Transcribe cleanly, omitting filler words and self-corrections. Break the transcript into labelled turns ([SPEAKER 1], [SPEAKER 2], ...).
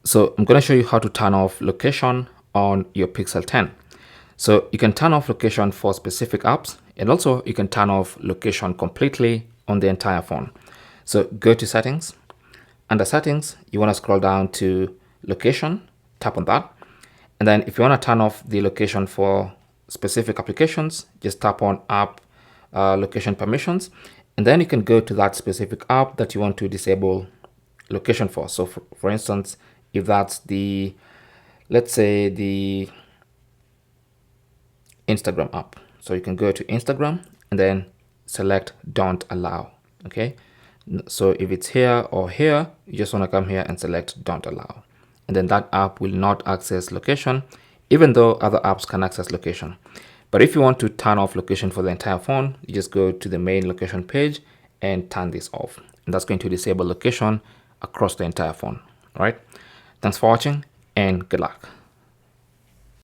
[SPEAKER 1] So I'm going to show you how to turn off location on your Pixel 10. So you can turn off location for specific apps, and also you can turn off location completely on the entire phone. So go to settings. Under settings, you want to scroll down to location, tap on that. And then if you want to turn off the location for specific applications, just tap on app location permissions. And then you can go to that specific app that you want to disable location for. So for instance, if that's the, let's say the Instagram app. So you can go to Instagram and then select don't allow. Okay. So if it's here or here, you just want to come here and select don't allow. And then that app will not access location, even though other apps can access location. But if you want to turn off location for the entire phone, you just go to the main location page and turn this off. And that's going to disable location across the entire phone. All right. Thanks for watching and good luck.